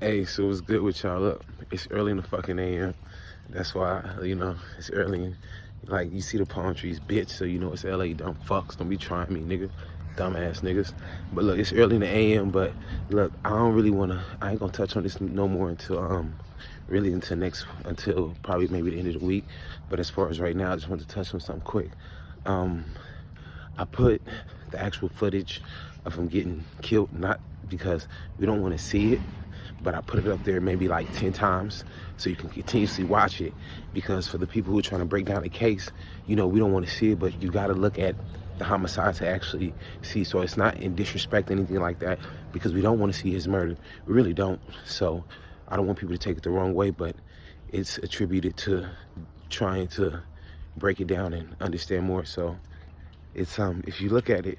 Hey, so what's good with y'all? Look, it's early in the fucking AM. That's why, it's early. Like, you see the palm trees, bitch, so you know it's LA, dumb fucks. Don't be trying me, nigga. Dumbass niggas. But look, it's early in the AM, but look, I ain't gonna touch on this no more until, really until probably maybe the end of the week. But as far as right now, I just want to touch on something quick. I put the actual footage of him getting killed, not because we don't want to see it, but I put it up there maybe like 10 times so you can continuously watch it, because for the people who are trying to break down the case, we don't want to see it, but you got to look at the homicide to actually see. So it's not in disrespect, anything like that, because we don't want to see his murder. We really don't. So I don't want people to take it the wrong way, but it's attributed to trying to break it down and understand more. So it's if you look at it,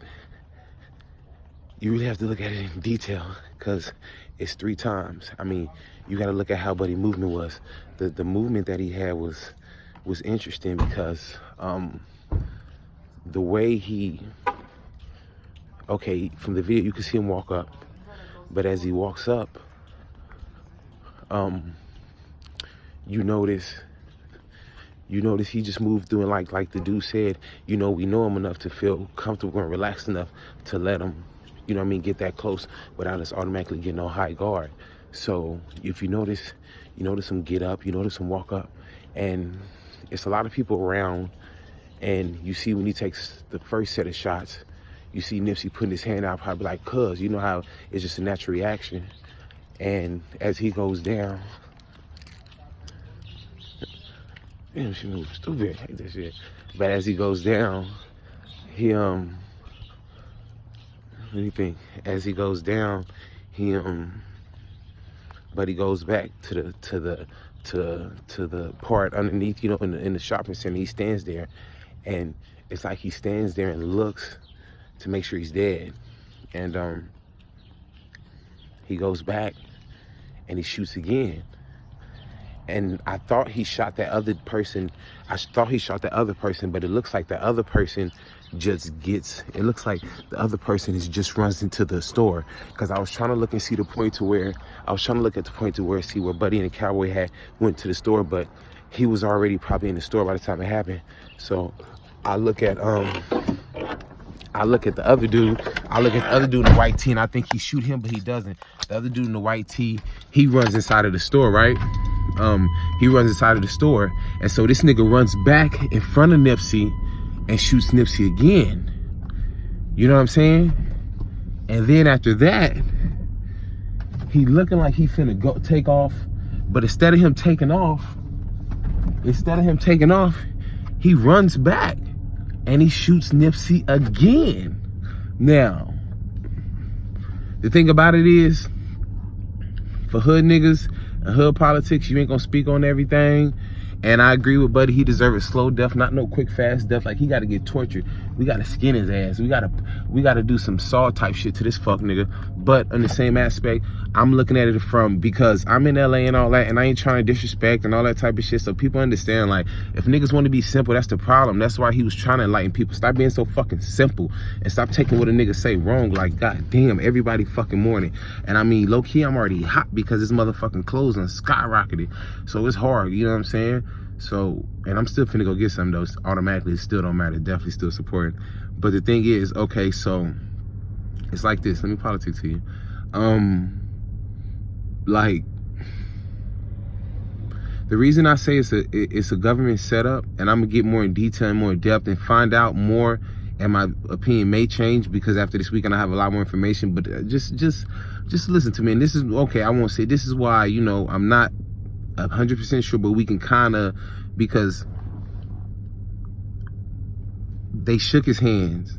you really have to look at it in detail, because it's 3 times. I mean, you got to look at how Buddy's movement was. The movement that he had was interesting, because the way from the video you can see him walk up, but as he walks up, you notice he just moved through, and like the dude said, we know him enough to feel comfortable and relaxed enough to let him, get that close without us automatically getting on high guard. So if you notice him get up, you notice him walk up, and it's a lot of people around, and you see when he takes the first set of shots, you see Nipsey putting his hand out, probably like, cuz, you know how it's just a natural reaction. And as he goes down, damn, she moves stupid, I hate that shit. But as he goes down, he let me think. As he goes down, but he goes back to the part underneath, in the shopping center. He stands there, and it's like he stands there and looks to make sure he's dead. And he goes back and he shoots again. And I thought he shot that other person. But it looks like the other person it looks like the other person just runs into the store. Because I was trying to look and see the point to where, see where Buddy and the cowboy went to the store, but he was already probably in the store by the time it happened. So I look at the other dude. I look at the other dude in the white tee, and I think he shoot him, but he doesn't. The other dude in the white tee, he runs inside of the store, right? He runs inside of the store, and so this nigga runs back in front of Nipsey and shoots Nipsey again. You know what I'm saying? And then after that, he looking like he finna take off, but instead of him taking off, he runs back and he shoots Nipsey again. Now, the thing about it is, for hood niggas and hood politics, you ain't gonna speak on everything. And I agree with Buddy, he deserves a slow death, not no quick, fast death. Like, he gotta get tortured. We gotta skin his ass. We gotta do some Saw type shit to this fuck nigga. But on the same aspect, I'm looking at it because I'm in LA and all that, and I ain't trying to disrespect and all that type of shit. So people understand, like, if niggas want to be simple, that's the problem. That's why he was trying to enlighten people. Stop being so fucking simple and stop taking what a nigga say wrong. Like, goddamn, everybody fucking morning. And I mean, low key, I'm already hot because this motherfucking clothes done skyrocketed. So it's hard, you know what I'm saying? So, and I'm still finna go get some of those automatically. It still don't matter. Definitely still supporting. But the thing is, okay, so it's like this. Let me politic to you. Like, the reason I say it's a government setup, and I'm gonna get more in detail and more in depth and find out more, and my opinion may change because after this weekend I have a lot more information. But just listen to me. And this is okay. I won't say this is why, I'm not 100% sure, but we can kind of, because they shook his hands,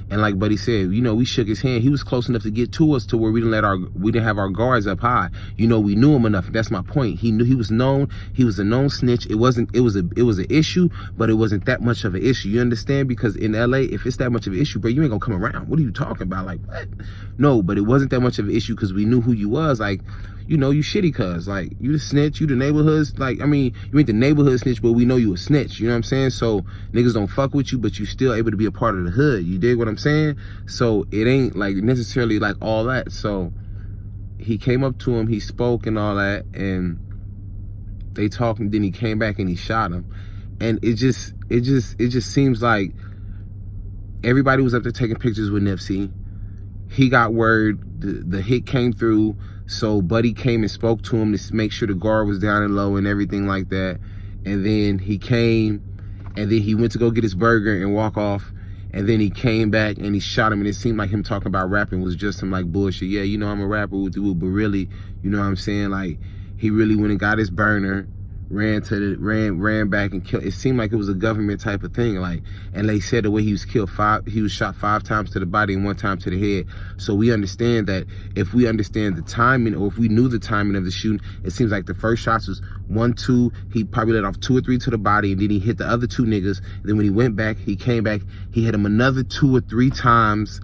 and like Buddy said, we shook his hand. He was close enough to get to us to where we didn't have our guards up high. We knew him enough. That's my point. He was known. He was a known snitch. It was an issue, but it wasn't that much of an issue. You understand? Because in LA, if it's that much of an issue, bro, you ain't gonna come around. What are you talking about? Like, what? No, but it wasn't that much of an issue because we knew who you was. Like, you shitty cuz. Like, you the snitch, you the neighborhoods. Like, I mean, you ain't the neighborhood snitch, but we know you a snitch. You know what I'm saying? So niggas don't fuck with you, but you still able to be a part of the hood. You dig what I'm saying? So it ain't like necessarily like all that. So he came up to him, he spoke and all that, and they talked, and then he came back and he shot him. And it just seems like everybody was up there taking pictures with Nipsey. He got word, the hit came through, so Buddy came and spoke to him to make sure the guard was down and low and everything like that. And then he came, and then he went to go get his burger and walk off. And then he came back and he shot him, and it seemed like him talking about rapping was just some like bullshit. Yeah, you know, I'm a rapper, but really, you know what I'm saying? Like, he really went and got his burner, ran back and killed. It seemed like it was a government type of thing. Like, and they said the way he was killed, he was shot 5 times to the body and 1 time to the head. So we understand that if we understand the timing, or if we knew the timing of the shooting, it seems like the first shots was 1, 2, he probably let off 2 or 3 to the body, and then he hit the other 2 niggas. Then when he went back, he came back, he hit him another 2 or 3 times.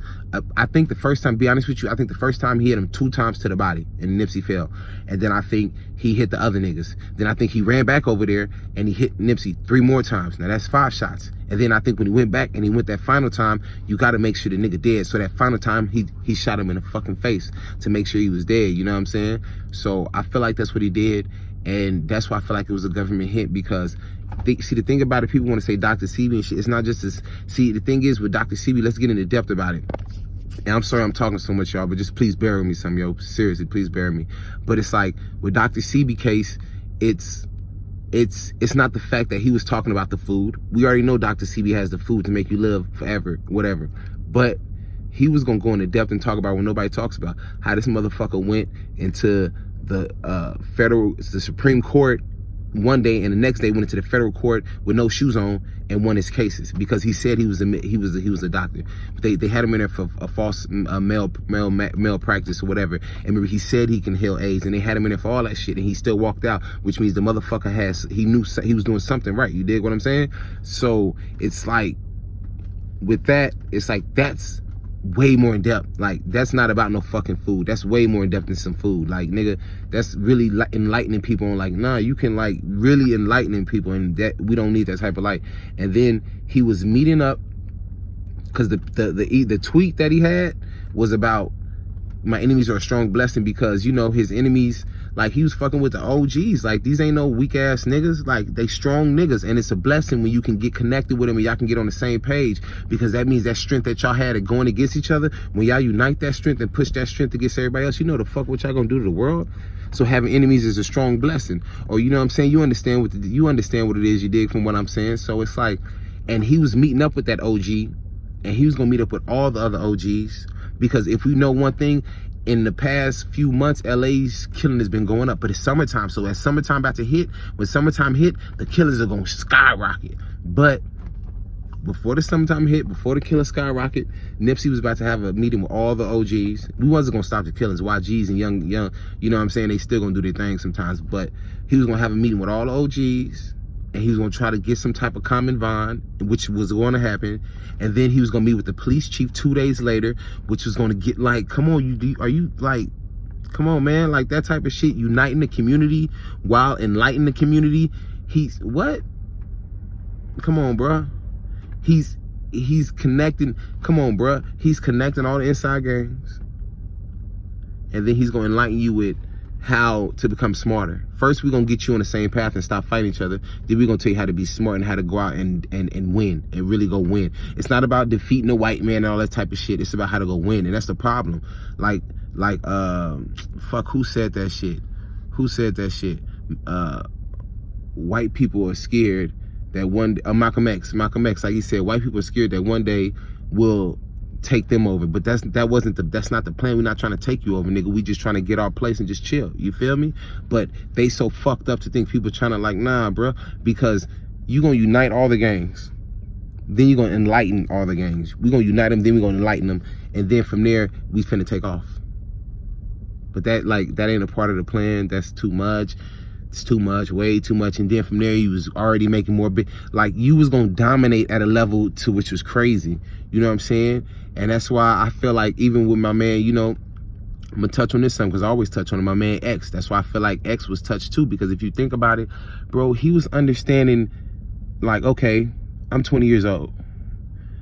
I think the first time, be honest with you, I think the first time he hit him 2 times to the body and Nipsey fell. And then I think he hit the other niggas. Then I think he ran back over there and he hit Nipsey 3 more times. Now that's 5 shots. And then I think when he went back and he went that final time, you got to make sure the nigga dead. So that final time, he shot him in the fucking face to make sure he was dead. You know what I'm saying? So I feel like that's what he did. And that's why I feel like it was a government hit, because see, the thing about it, people want to say Dr. CB and shit. It's not just this. See, the thing is with Dr. CB, let's get into depth about it. And I'm sorry I'm talking so much, y'all, but just please bear with me some, yo. Seriously, please bear with me. But it's like with Dr. CB case, it's not the fact that he was talking about the food. We already know Dr. CB has the food to make you live forever, whatever. But he was gonna go into depth and talk about what nobody talks about, how this motherfucker went into the Supreme Court one day, and the next day went into the federal court with no shoes on and won his cases because he said he was a doctor. But they had him in there for a false male practice or whatever. And remember, he said he can heal AIDS, and they had him in there for all that shit, and he still walked out, which means the motherfucker he knew he was doing something right. You dig what I'm saying? So it's like with that, it's like that's way more in depth. Like, that's not about no fucking food. That's way more in depth than some food. Like, nigga, that's really enlightening people on, like, nah, you can, like, really enlightening people, and that we don't need that type of light. And then he was meeting up, because the tweet that he had was about my enemies are a strong blessing, because, you know, his enemies, like, he was fucking with the OGs. Like, these ain't no weak ass niggas. Like, they strong niggas, and it's a blessing when you can get connected with them and y'all can get on the same page, because that means that strength that y'all had at going against each other, when y'all unite that strength and push that strength against everybody else, you know the fuck what y'all gonna do to the world. So having enemies is a strong blessing. Or, you know what I'm saying, you understand what it is, you dig from what I'm saying. So it's like, and he was meeting up with that OG, and he was gonna meet up with all the other OGs, because if we know one thing, in the past few months, LA's killing has been going up, but it's summertime. So as summertime about to hit, when summertime hit, the killers are gonna skyrocket. But before the summertime hit, before the killers skyrocket, Nipsey was about to have a meeting with all the OGs. We wasn't gonna stop the killings. YGs and young, you know what I'm saying? They still gonna do their thing sometimes, but he was gonna have a meeting with all the OGs, and he was gonna try to get some type of common bond, which was gonna happen. And then he was gonna meet with the police chief 2 days later, which was gonna get, like, come on, are you like, come on, man, like that type of shit, uniting the community while enlightening the community. He's what? Come on, bruh. He's connecting, come on, bruh. He's connecting all the inside games. And then he's gonna enlighten you with how to become smarter. First, we're gonna get you on the same path and stop fighting each other. Then we're gonna tell you how to be smart and how to go out and win, and really go win. It's not about defeating a white man and all that type of shit. It's about how to go win, and that's the problem. Fuck, who said that shit? Who said that shit? White people are scared that one, Malcolm X, like he said, white people are scared that one day we'll take them over, but that's not the plan. We're not trying to take you over, nigga. We just trying to get our place and just chill. You feel me? But they so fucked up to think people trying to, like, nah, bro, because you gonna unite all the gangs, then you're gonna enlighten all the gangs. We're gonna unite them, then we're gonna enlighten them, and then from there we finna take off. But that ain't a part of the plan. That's too much. It's too much, way too much. And then from there, you was already making more big, like, you was gonna dominate at a level to which was crazy. You know what I'm saying? And that's why I feel like, even with my man, you know, I'm gonna touch on this some, because I always touch on it, my man X. That's why I feel like X was touched too, because if you think about it, bro, he was understanding, like, okay, I'm 20 years old,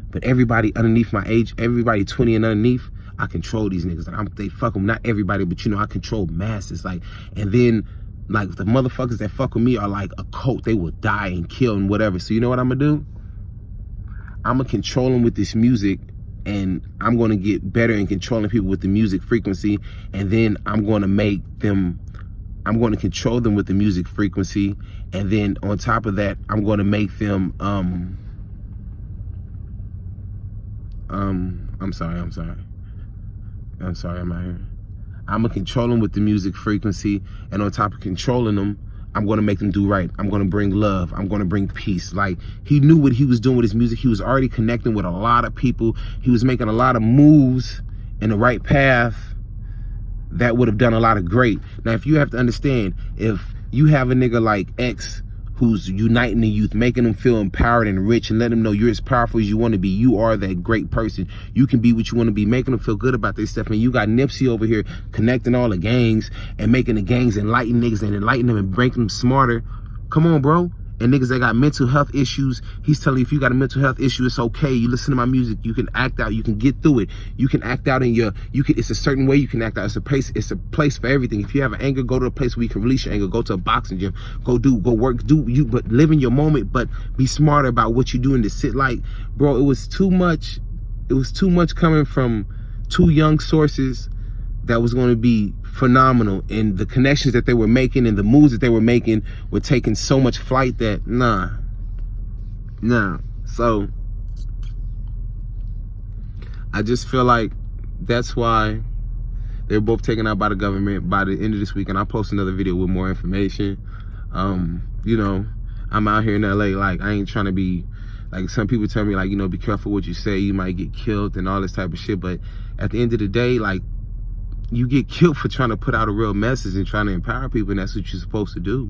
but everybody underneath my age, everybody 20 and underneath, I control these niggas. Like, they fuck them, not everybody, but you know, I control masses. Like, and then, like, the motherfuckers that fuck with me are like a cult. They will die and kill and whatever. So you know what I'm gonna do? I'm gonna control them with this music, and I'm gonna get better in controlling people with the music frequency, and then I'm gonna control them with the music frequency, and then on top of that, I'm gonna make them, I'm sorry, I'm out here. I'm gonna control them with the music frequency, and on top of controlling them, I'm gonna make them do right. I'm gonna bring love. I'm gonna bring peace. Like, he knew what he was doing with his music. He was already connecting with a lot of people. He was making a lot of moves in the right path that would have done a lot of great. Now, if you have to understand, if you have a nigga like X who's uniting the youth, making them feel empowered and rich, and letting them know you're as powerful as you want to be. You are that great person. You can be what you want to be, making them feel good about their stuff. And you got Nipsey over here connecting all the gangs and making the gangs enlighten niggas and enlighten them and making them smarter. Come on, bro. And niggas that got mental health issues, he's telling you, if you got a mental health issue, it's okay. You listen to my music, you can act out, you can get through it. You can act out in it's a certain way you can act out. It's a place for everything. If you have an anger, go to a place where you can release your anger. Go to a boxing gym, go work, but live in your moment, but be smarter about what you're doing to sit. Like, bro, it was too much coming from two young sources that was going to be phenomenal, and the connections that they were making and the moves that they were making were taking so much flight that nah. So I just feel like that's why they're both taken out by the government by the end of this week, and I'll post another video with more information. You know, I'm out here in LA, like, I ain't trying to be like, some people tell me, like, you know, be careful what you say, you might get killed and all this type of shit, but at the end of the day, like, you get killed for trying to put out a real message and trying to empower people, and that's what you're supposed to do.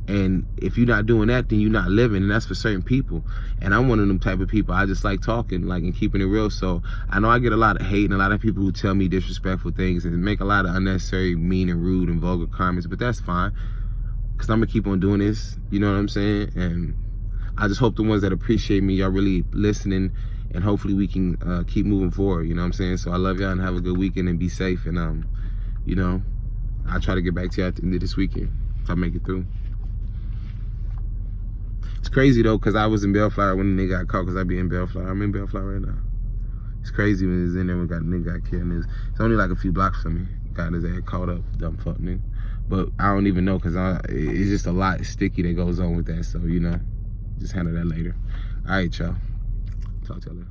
And if you're not doing that, then you're not living, and that's for certain people. And I'm one of them type of people. I just like talking, like, and keeping it real. So I know I get a lot of hate and a lot of people who tell me disrespectful things and make a lot of unnecessary, mean and rude and vulgar comments, but that's fine, because I'm gonna keep on doing this, you know what I'm saying? And I just hope the ones that appreciate me, y'all really listening, and hopefully we can keep moving forward, you know what I'm saying? So I love y'all, and have a good weekend, and be safe. And you know, I'll try to get back to you at the end of this weekend if I make it through. It's crazy though, because I was in Bellflower when the nigga got caught, because I be in Bellflower. I'm in Bellflower right now. It's crazy when it's in there when the nigga got killed. It's only like a few blocks from me. Got his ass caught up, dumb fuck nigga. But I don't even know, because it's just a lot sticky that goes on with that. So, you know, just handle that later. All right, y'all. Talk to y'all later.